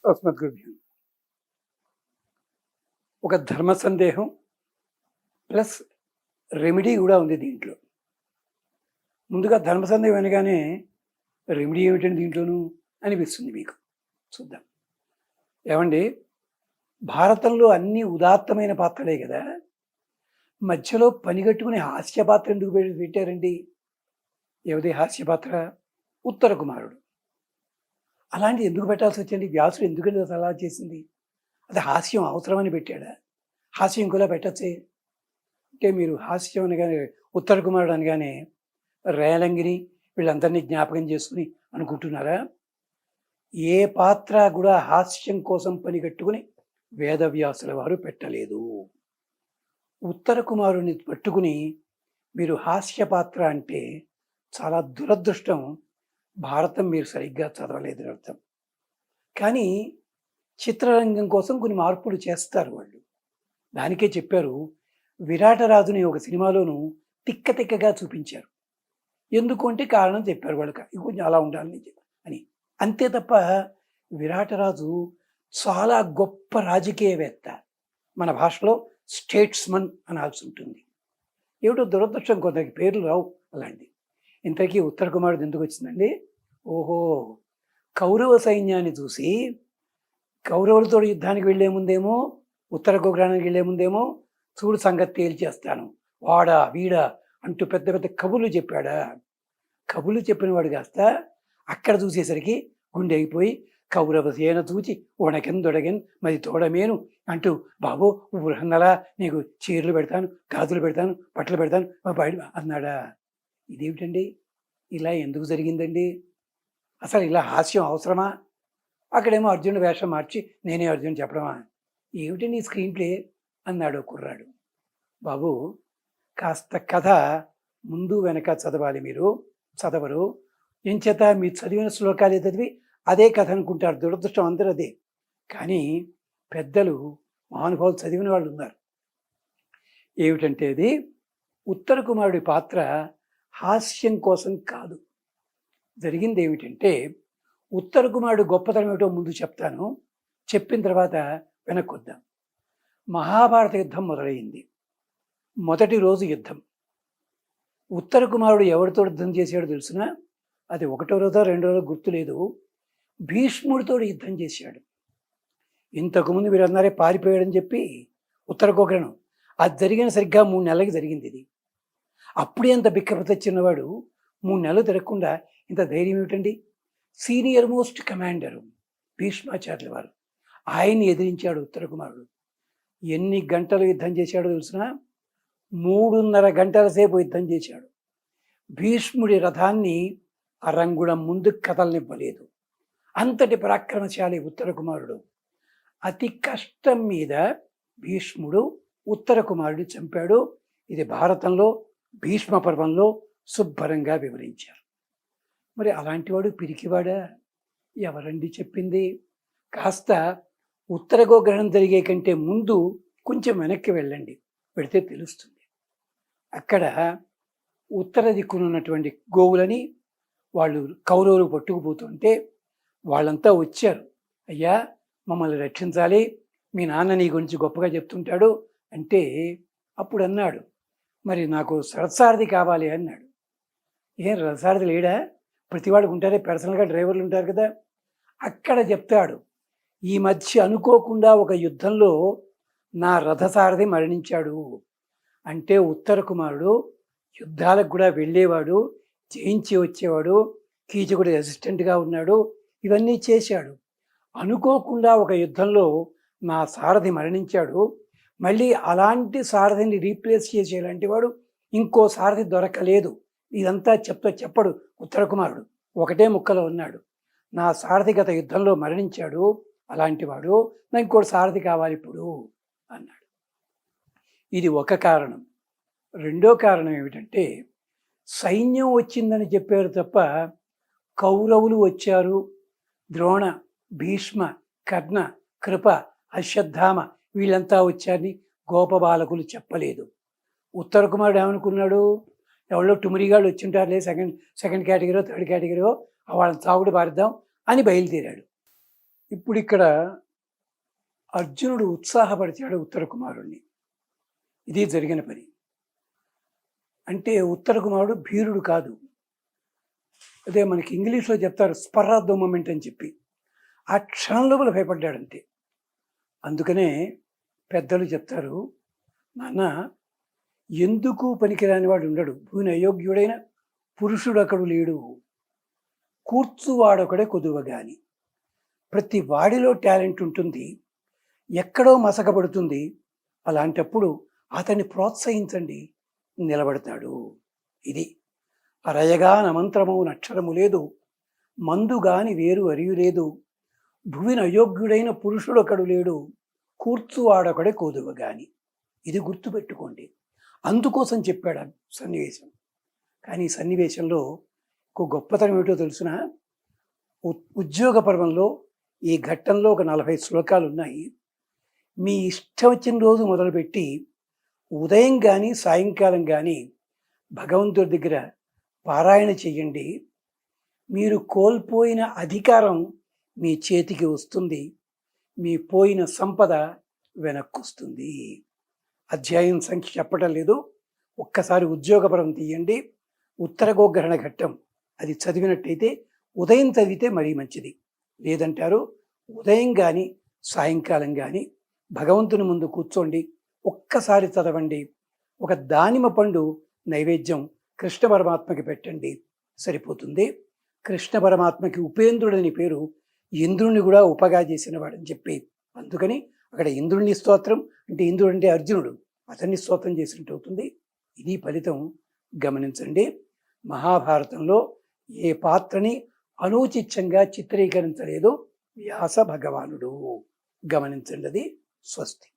అస్మద్గురుభ్యో. ఒక ధర్మ సందేహం ప్లస్ రెమెడీ కూడా ఉంది దీంట్లో. ముందుగా ధర్మ సందేహం అనగానే రెమెడీ ఏమిటండి దీంట్లోనూ అనిపిస్తుంది మీకు. చూద్దాం. ఏమండి, భారతంలో అన్ని ఉదాత్తమైన పాత్రలే కదా, మధ్యలో పనిగట్టుకుని హాస్య పాత్ర ఎందుకు పెట్టారండి? ఏమిటి హాస్య పాత్ర? ఉత్తర కుమారుడు. అలాంటిది ఎందుకు పెట్టాల్సి వచ్చింది? వ్యాసుడు ఎందుకంటే అలా చేసింది? అది హాస్యం అవసరమని పెట్టాడా? హాస్యం ఇంకోలా పెట్టచ్చే. అంటే మీరు హాస్యం అనగానే ఉత్తర కుమారుడు అనగానే రేలంగిని వీళ్ళందరినీ జ్ఞాపకం చేసుకుని అనుకుంటున్నారా? ఏ పాత్ర కూడా హాస్యం కోసం పనిగట్టుకుని వేదవ్యాసుల వారు పెట్టలేదు. ఉత్తర కుమారుని పట్టుకుని మీరు హాస్య పాత్ర అంటే చాలా దురదృష్టం. భారతం మీరు సరిగ్గా చదవలేదని అర్థం. కానీ చిత్రరంగం కోసం కొన్ని మార్పులు చేస్తారు వాళ్ళు. దానికే చెప్పారు, విరాటరాజుని ఒక సినిమాలోనూ తిక్క తిక్కగా చూపించారు. ఎందుకు అంటే కారణం చెప్పారు వాళ్ళకి, ఇది కొంచెం అలా ఉండాలని అని. అంతే తప్ప విరాటరాజు చాలా గొప్ప రాజకీయవేత్త, మన భాషలో స్టేట్స్మన్ అనాల్సి ఉంటుంది. ఏమిటో దురదృష్టం, కొందరికి పేర్లు రావు అలాంటి. ఇంతకీ ఉత్తర కుమారుడు ఎందుకు వచ్చిందండి? ఓహో, కౌరవ సైన్యాన్ని చూసి కౌరవులతో యుద్ధానికి వెళ్లే ముందేమో, ఉత్తర గోగ్రానికి వెళ్లే ముందేమో చూడు సంగతి తేల్చేస్తాను, వాడా వీడా అంటూ పెద్ద పెద్ద కబుర్లు చెప్పాడా. కబుర్లు చెప్పినవాడు కాస్త అక్కడ చూసేసరికి గుండె అయిపోయి కౌరవ సేన చూచి వణకెందొడగెన్ మరి తోడమేను అంటూ, బాబో బృహన్నలా నీకు చీరలు పెడతాను, గాజులు పెడతాను, బట్టలు పెడతాను అన్నాడా? ఇదేమిటండి? ఇలా ఎందుకు జరిగిందండి? అసలు ఇలా హాస్యం అవసరమా? అక్కడేమో అర్జునుడు వేషం మార్చి నేనే అర్జునుడు చెప్పడమా? ఏమిటి నీ స్క్రీన్ ప్లే అన్నాడు కుర్రాడు. బాబు, కాస్త కథ ముందు వెనక చదవాలి. మీరు చదవరు. ఎంచేత మీ చదివిన శ్లోకాలే చదివి అదే కథ అనుకుంటారు. దురదృష్టం అందరూ అదే. కానీ పెద్దలు మహానుభావులు చదివిన వాళ్ళు ఉన్నారు. ఏమిటంటే అది ఉత్తర కుమారుడి పాత్ర హాస్యం కోసం కాదు. జరిగింది ఏమిటంటే, ఉత్తర కుమారుడు గొప్పతనం ఏమిటో ముందు చెప్తాను, చెప్పిన తర్వాత వెనక్కి వద్దాం. మహాభారత యుద్ధం మొదలైంది. మొదటి రోజు యుద్ధం. ఉత్తర కుమారుడు ఎవరితో యుద్ధం చేశాడో తెలుసునా? అది ఒకటో రోజో రెండో రోజు గుర్తులేదు. భీష్ముడితో యుద్ధం చేశాడు. ఇంతకుముందు మీరు అన్నారే పారిపోయాడని చెప్పి ఉత్తర గోగ్రహణం, అది జరిగిన సరిగ్గా 3 నెలలకి జరిగింది ఇది. అప్పుడే అంత బిక్కపతచ్చినవాడు 3 నెలలు తిరగకుండా ఇంత ధైర్యం ఏమిటండి? సీనియర్ మోస్ట్ కమాండరు భీష్మాచార్యుల వారు, ఆయన్ని ఎదిరించాడు ఉత్తర కుమారుడు. ఎన్ని గంటలు యుద్ధం చేశాడో తెలుసునా? 3.5 గంటల సేపు యుద్ధం చేశాడు. భీష్ముడి రథాన్ని అరంగుళం ముందుకు కదలనివ్వలేదు. అంతటి పరాక్రమశాలి ఉత్తర కుమారుడు. అతి కష్టం మీద భీష్ముడు ఉత్తర కుమారుడు చంపాడు. ఇది భారతంలో భీష్మ పర్వంలో శుభ్రంగా వివరించారు. మరి అలాంటివాడు పిరికివాడా? ఎవరండి చెప్పింది? కాస్త ఉత్తర గోగ్రహణం జరిగే కంటే ముందు కొంచెం వెనక్కి వెళ్ళండి, పెడితే తెలుస్తుంది. అక్కడ ఉత్తర దిక్కునున్నటువంటి గోవులని వాళ్ళు కౌరవులు పట్టుకుపోతుంటే వాళ్ళంతా వచ్చారు. అయ్యా, మమ్మల్ని రక్షించాలి, మీ నాన్న నీ గురించి గొప్పగా చెప్తుంటాడు అంటే, అప్పుడు అన్నాడు, మరి నాకు రథసారథి కావాలి అన్నాడు. ఏం రథసారథి లేడా? ప్రతివాడికి ఉంటారే, పర్సనల్గా డ్రైవర్లు ఉంటారు కదా. అక్కడ చెప్తాడు, ఈ మధ్య అనుకోకుండా ఒక యుద్ధంలో నా రథసారథి మరణించాడు అంటే, ఉత్తర కుమారుడు యుద్ధాలకు కూడా వెళ్ళేవాడు, జయించి వచ్చేవాడు, కీచకుడు అసిస్టెంట్గా ఉన్నాడు, ఇవన్నీ చేశాడు. అనుకోకుండా ఒక యుద్ధంలో నా సారథి మరణించాడు, మళ్ళీ అలాంటి సారథిని రీప్లేస్ చేసేలాంటి వాడు ఇంకో సారథి దొరకలేదు. ఇదంతా చెప్పడు ఉత్తర కుమారుడు. ఒకటే ముక్కలో ఉన్నాడు, నా సారథి గత యుద్ధంలో మరణించాడు, అలాంటి వాడు, నాకు ఇంకోటి సారథి కావాలి ఇప్పుడు అన్నాడు. ఇది ఒక కారణం. రెండో కారణం ఏమిటంటే, సైన్యం వచ్చిందని చెప్పారు తప్ప కౌరవులు వచ్చారు, ద్రోణ, భీష్మ, కర్ణ, కృప, అశ్వత్థామ వీళ్ళంతా వచ్చారని గోపబాలకులు చెప్పలేదు. ఉత్తర కుమారుడు ఏమనుకున్నాడు? ఎవరో టుమిరిగాళ్ళు వచ్చింటారులే, సెకండ్ కేటగిరీ థర్డ్ కేటగిరీ, వాళ్ళని తాగుడు పారిద్దాం అని బయలుదేరాడు. ఇప్పుడు ఇక్కడ అర్జునుడు ఉత్సాహపరిచాడు ఉత్తర కుమారుణ్ణి. ఇది జరిగిన పని. అంటే ఉత్తర కుమారుడు భీరుడు కాదు. అదే మనకి ఇంగ్లీష్లో చెప్తారు స్పర్ ఆఫ్ ద మూమెంట్ అని చెప్పి. ఆ క్షణం లోపల భయపడ్డాడంతే. అందుకనే పెద్దలు చెప్తారు, నాన్న ఎందుకు పనికిరాని వాడు ఉండడు, భూని అయోగ్యుడైన పురుషుడు అక్కడు లేడు, కూర్చువాడొకడే కొదువగాని. ప్రతి వాడిలో టాలెంట్ ఉంటుంది, ఎక్కడో మసకబడుతుంది. అలాంటప్పుడు అతన్ని ప్రోత్సహించండి, నిలబడతాడు. ఇది అరయగా నమంత్రము నక్షరము లేదు, మందుగాని వేరు అరియు లేదు, భువిన అయోగ్యుడైన పురుషుడు ఒకడు లేడు, కూర్చువాడొకడే కోదువగాని. ఇది గుర్తుపెట్టుకోండి. అందుకోసం చెప్పాడు ఆ సన్నివేశం. కానీ ఈ సన్నివేశంలో ఒక గొప్పతనం ఏమిటో తెలుసిన, ఉద్యోగ పర్వంలో ఈ ఘట్టంలో ఒక 40 శ్లోకాలు ఉన్నాయి. మీ ఇష్టం వచ్చిన రోజు మొదలుపెట్టి ఉదయం కానీ సాయంకాలం కానీ భగవంతుడి దగ్గర పారాయణ చెయ్యండి. మీరు కోల్పోయిన అధికారం మీ చేతికి వస్తుంది, మీ పోయిన సంపద వెనక్కొస్తుంది. అధ్యాయం సంఖ్య చెప్పటం లేదు, ఒక్కసారి ఉద్యోగపరం తీయండి. ఉత్తర గోగ్రహణ ఘట్టం అది చదివినట్టయితే ఉదయం చదివితే మరీ మంచిది. లేదంటారు ఉదయం కానీ సాయంకాలం కానీ భగవంతుని ముందు కూర్చోండి, ఒక్కసారి చదవండి. ఒక దానిమ్మ పండు నైవేద్యం కృష్ణ పరమాత్మకి పెట్టండి, సరిపోతుంది. కృష్ణ పరమాత్మకి ఉపేంద్రుడని పేరు, ఇంద్రుణ్ణి కూడా ఉపగా చేసిన వాడని చెప్పి, అందుకని అక్కడ ఇంద్రుణ్ణి స్తోత్రం అంటే ఇంద్రుడు అంటే అర్జునుడు, అతన్ని స్తోత్రం చేసినట్టు అవుతుంది. ఇది ఫలితం గమనించండి. మహాభారతంలో ఏ పాత్రని అనూచిత్యంగా చిత్రీకరించలేదు వ్యాస భగవానుడు. గమనించండి. అది స్వస్తి.